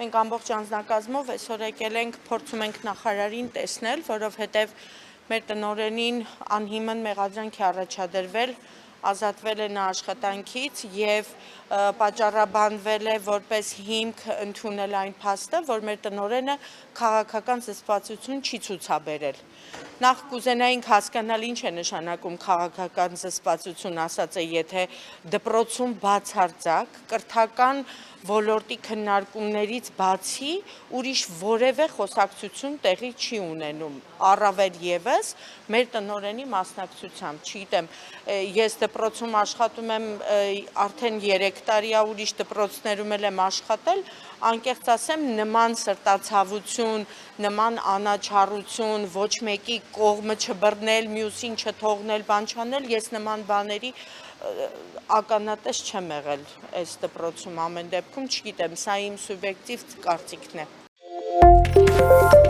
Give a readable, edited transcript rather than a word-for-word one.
Մենք ամբողջ անձնակազմով այսօր եկել ենք, փորձում ենք նախարարին տեսնել, որովհետև մեր տնօրենին անհիմն մեղադրանք է առաջադրվել, ազատվել է նա աշխատանքից և պատճառաբանվել է որպես հիմք ընդունել այն փաստը, որ մեր տնօրենը քաղաքական զսպվածություն չի ցուցաբերել։ Նախ կուզենայինք հասկանալ ինչ է նշանակում քաղաքական զսպվածություն, ասած է, եթե դպրոցում բացարձակ կրթական ոլորտի քննարկումներից բացի ուրիշ որևէ խոսակցություն տեղի չի ունենում, առավել ևս մեր տնօրենի մասնակցությամբ, չգիտեմ, ես դպրոցում աշխատում եմ արդեն 3 տարի, ուրիշ դպրոցներում էլ եմ աշխատել, անկեղծ ասեմ, նման սրտացավություն, նման անաչառություն, ոչ մեկի կողմը չբռնել, մյուսին չթողնել, բան չանել, ես նման բաների ականատես չեմ եղել այս դպրոցում ամեն դեպքում, չգիտեմ, սա իմ սուբյեկտիվ կարծիքն է։